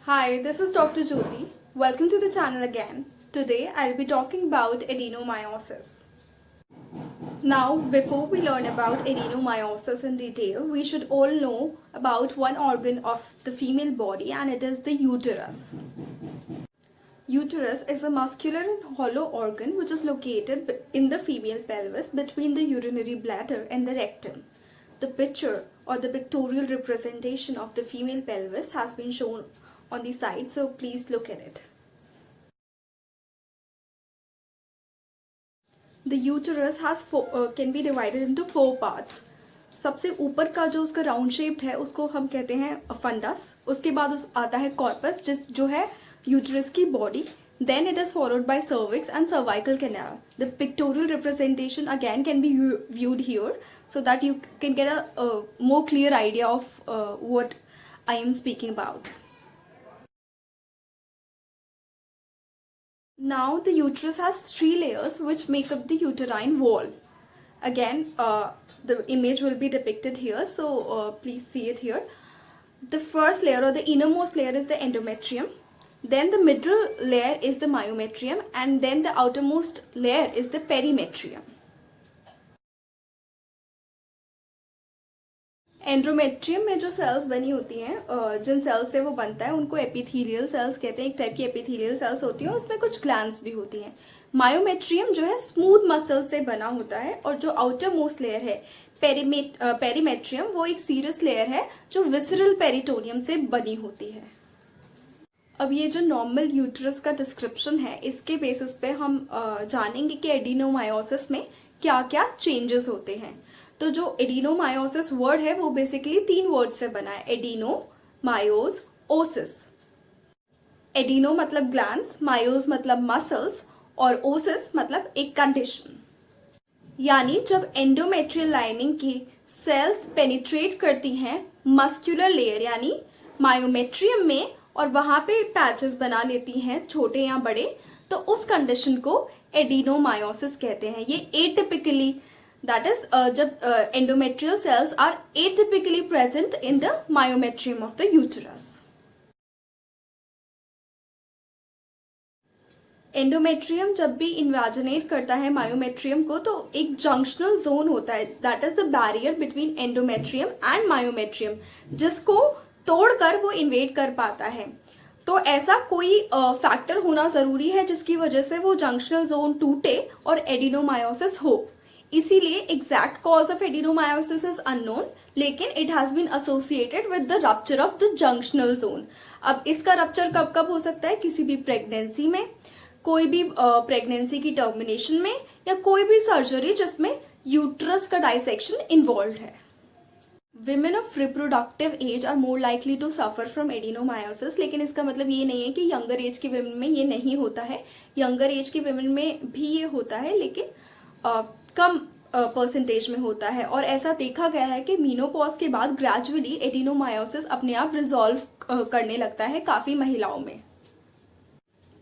Hi, this is Dr. Jyoti. Welcome to the channel again. Today I'll be talking about adenomyosis. Now, before we learn about adenomyosis in detail, we should all know about one organ of the female body, and it is the uterus. Uterus is a muscular and hollow organ which is located in the female pelvis between the urinary bladder and the rectum. The picture or the pictorial representation of the female pelvis has been shown on the side, so please look at it. The uterus can be divided into 4 parts. सबसे ऊपर का जो उसका round shaped है उसको हम कहते हैं फंडस. उसके बाद आता है कॉर्पस जो है यूटरस की body. Then it is followed by cervix and cervical canal. The pictorial representation again can be viewed here so that you can get a more clear idea of what I am speaking about. Now the uterus has 3 layers which make up the uterine wall. Again, the image will be depicted here, so please see it here. The first layer or the innermost layer is the endometrium. Then the middle layer is the myometrium, and then the outermost layer is the perimetrium. Endometrium में जो sales बनी होती हैं, जिन sales से वो बनता है उनको एपिथेलियल सेल्स कहते हैं. एक टाइप की एपिथेलियल सेल्स होती हैं, उसमें कुछ ग्लैंड्स भी होती हैं. मायोमेट्रियम जो है स्मूथ मसल से बना होता है, और जो आउटर मोस्ट लेयर है पेरीमेट्रियम वो एक सीरस लेयर है जो विसरल पेरिटोनियम से बनी होती है. अब ये जो नॉर्मल यूट्रस का डिस्क्रिप्शन है, इसके बेसिस पे हम जानेंगे कि एडिनोमायोसिस में क्या क्या चेंजेस होते हैं. तो जो एडिनोमायोसिस वर्ड है वो बेसिकली 3 वर्ड से बना है. Adeno, myos, osis. एडिनो मतलब ग्लैंड्स, मायोस मतलब मसल्स, और ओसिस मतलब एक कंडीशन. यानी जब एंडोमेट्रियल लाइनिंग की सेल्स पेनिट्रेट करती हैं मस्कुलर लेयर यानी मायोमेट्रियम में, और वहां पे पैचेस बना लेती हैं छोटे या बड़े, तो उस कंडीशन को एडिनोमायोसिस कहते हैं. ये एटिपिकली, दैट इज जब endometrial cells are atypically present in the myometrium of the uterus. Endometrium जब भी इन्वेजिनेट करता है मायोमेट्रियम को, तो एक जंक्शनल जोन होता है, that is the barrier between endometrium and myometrium, जिसको तोड़कर वो इन्वेड कर पाता है. तो ऐसा कोई फैक्टर होना जरूरी है जिसकी वजह से वो जंक्शनल जोन टूटे और एडिनोमायोसिस हो. इसीलिए exact cause of adenomyosis is unknown, लेकिन it has been associated with the rupture of the junctional zone. अब इसका रप्चर कब कब हो सकता है? किसी भी प्रेगनेंसी में, कोई भी प्रेगनेंसी की टर्मिनेशन में, या कोई भी सर्जरी जिसमें यूट्रस का डाइसेक्शन इन्वॉल्व है. Women of reproductive age are more likely to suffer from adenomyosis, लेकिन इसका मतलब ये नहीं है कि यंगर एज के women में ये नहीं होता है. यंगर एज के women में भी ये होता है, लेकिन कम परसेंटेज में होता है. और ऐसा देखा गया है कि मीनोपॉज के बाद ग्रेजुअली एडिनोमायोसिस अपने आप रिजॉल्व करने लगता है काफ़ी महिलाओं में.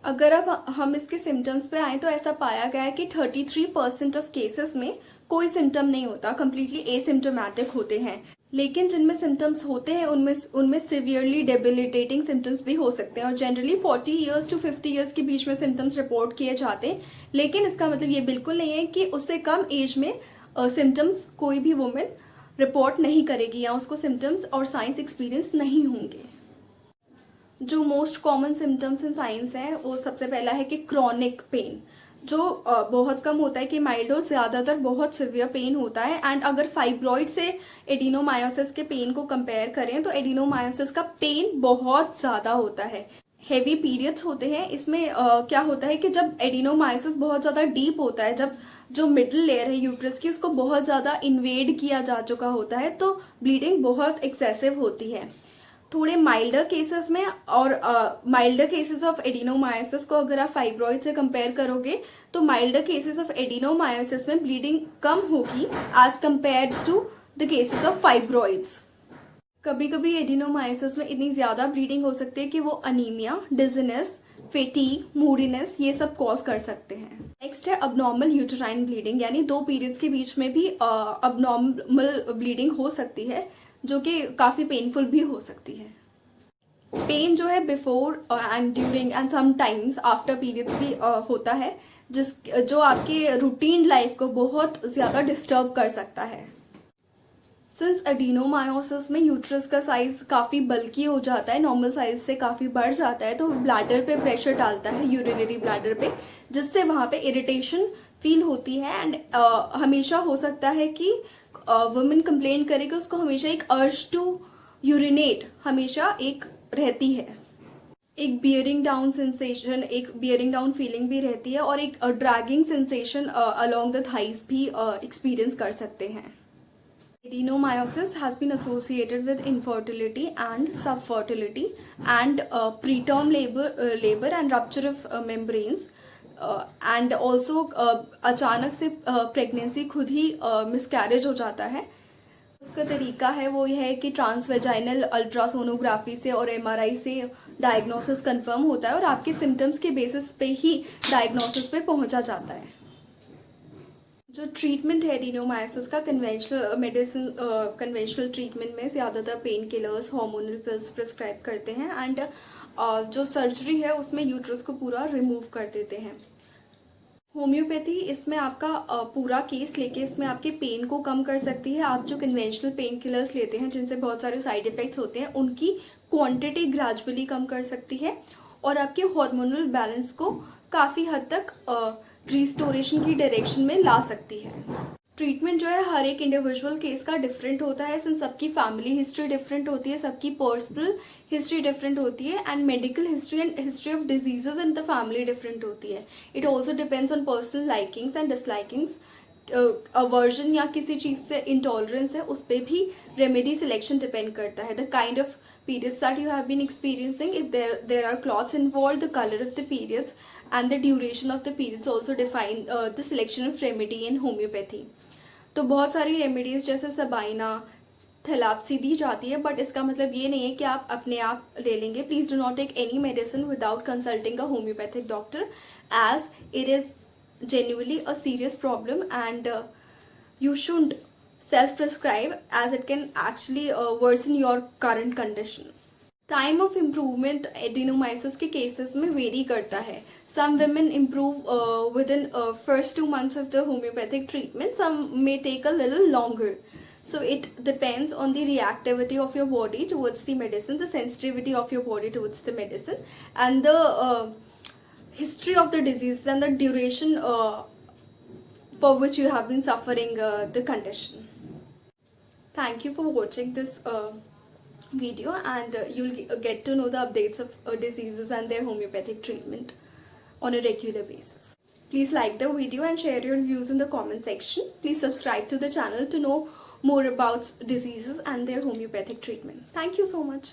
अगर अब हम इसके सिम्टम्स पे आए तो ऐसा पाया गया है कि 33% ऑफ केसेस में कोई सिम्टम नहीं होता, कम्प्लीटली एसिम्टोमेटिक होते हैं. लेकिन जिनमें सिम्टम्स होते हैं उनमें सिवियरली डेबिलिटेटिंग सिम्टम्स भी हो सकते हैं, और जनरली 40 ईयर्स टू 50 ईयर्स के बीच में सिम्टम्स रिपोर्ट किए जाते हैं. लेकिन इसका मतलब ये बिल्कुल नहीं है कि उससे कम एज में सिम्टम्स कोई भी वुमेन रिपोर्ट नहीं करेगी या उसको सिम्टम्स और साइंस एक्सपीरियंस नहीं होंगे. जो most common symptoms in science हैं, वो सबसे पहला है कि क्रॉनिक पेन, जो बहुत कम होता है कि माइल्ड हो, ज़्यादातर बहुत सिवियर पेन होता है. एंड अगर फाइब्रॉइड से एडिनोमायोसिस के पेन को कंपेयर करें तो एडिनोमायोसिस का पेन बहुत ज़्यादा होता है. हेवी पीरियड्स होते हैं. इसमें क्या होता है कि जब एडिनोमायोसिस बहुत ज़्यादा डीप होता है, जब जो मिडिल लेयर है यूट्रस की उसको बहुत ज़्यादा इन्वेड किया जा चुका होता है, तो ब्लीडिंग बहुत एक्सेसिव होती है. थोड़े माइल्डर केसेस में, और माइल्डर केसेस ऑफ एडिनोमायोसिस को अगर आप फाइब्रॉइड से कंपेयर करोगे तो माइल्डर केसेस ऑफ एडिनोमायोसिस में ब्लीडिंग कम होगी as compared to the cases of fibroids. कभी कभी एडिनोमायोसिस में इतनी ज़्यादा ब्लीडिंग हो सकती है कि वो अनीमिया, डिजीनेस, फेटीग, मूडीनेस ये सब कॉज कर सकते हैं. नेक्स्ट है अबनॉर्मल यूटेराइन ब्लीडिंग, यानी 2 पीरियड्स के बीच में भी अबनॉर्मल ब्लीडिंग हो सकती है, जो कि काफ़ी पेनफुल भी हो सकती है. पेन जो है before and during and sometimes after periods भी होता है, जो आपके रूटीन लाइफ को बहुत ज़्यादा डिस्टर्ब कर सकता है। सिंस एडिनोमायोसिस में यूट्रस का साइज काफ़ी बल्की हो जाता है, नॉर्मल साइज से काफ़ी बढ़ जाता है, तो ब्लैडर पे प्रेशर डालता है, यूरिनरी ब्लैडर पे, जिससे वहाँ पे इरिटेशन फील होती है। एंड हमेशा हो सकता है कि वुमेन कंप्लेन करे कि उसको हमेशा एक अर्ज टू यूरिनेट हमेशा एक रहती है, एक बियरिंग डाउन सेंसेशन, एक बियरिंग डाउन फीलिंग भी रहती है, और एक dragging sensation along the thighs भी एक्सपीरियंस कर सकते हैं। Adenomyosis has been associated with infertility and subfertility and preterm labor and rupture of membranes and also अचानक से प्रेगनेंसी खुद ही मिसकैरेज हो जाता है। उसका तरीका है वो यह है कि ट्रांसवेजाइनल अल्ट्रासोनोग्राफी से और एमआरआई से डायग्नोसिस कंफर्म होता है और आपके सिम्टम्स के बेसिस पे ही डायग्नोसिस पे पहुंचा जाता है। जो ट्रीटमेंट है एडिनोमायोसिस का, कन्वेंशनल ट्रीटमेंट में ज़्यादातर pain killers, hormonal pills prescribe करते हैं एंड जो सर्जरी है उसमें यूट्रस को पूरा रिमूव कर देते हैं। होम्योपैथी इसमें आपका पूरा केस लेके इसमें आपके पेन को कम कर सकती है। आप जो कन्वेंशनल पेन किलर्स लेते हैं जिनसे बहुत सारे साइड इफ़ेक्ट्स होते हैं, उनकी क्वांटिटी ग्रेजुअली कम कर सकती है और आपके हार्मोनल बैलेंस को काफ़ी हद तक रिस्टोरेशन की डायरेक्शन में ला सकती है। ट्रीटमेंट जो है हर एक इंडिविजुअल केस का डिफरेंट होता है, सिंस सबकी फैमिली हिस्ट्री डिफरेंट होती है, सबकी पर्सनल हिस्ट्री डिफरेंट होती है and medical history and history of diseases in the family different होती है। It also depends on personal likings and dislikings. Aversion या किसी चीज़ से इंटॉलरेंस है, उस पर भी रेमेडी सिलेक्शन डिपेंड करता है। The kind of periods that you have been experiencing, if there are clots involved, the color of the periods and the duration of the periods also define the selection of remedy in homeopathy. तो बहुत सारी remedies जैसे Sabina, थैलाप्सी दी जाती है, but इसका मतलब ये नहीं है कि आप अपने आप ले लेंगे। Please do not take any medicine without consulting a homeopathic doctor, as it is genuinely a serious problem and you shouldn't self-prescribe as it can actually worsen your current condition. Time of improvement adenomyosis के cases में very करता है। सम women improve within first 2 months of the homeopathic treatment, some may take a little longer. So it depends on the reactivity of your body towards the medicine, the sensitivity of your body towards the medicine, and the history of the disease and the duration for which you have been suffering the condition. Thank you for watching this video and you'll get to know the updates of diseases and their homeopathic treatment on a regular basis. Please like the video and share your views in the comment section. Please subscribe to the channel to know more about diseases and their homeopathic treatment. Thank you so much.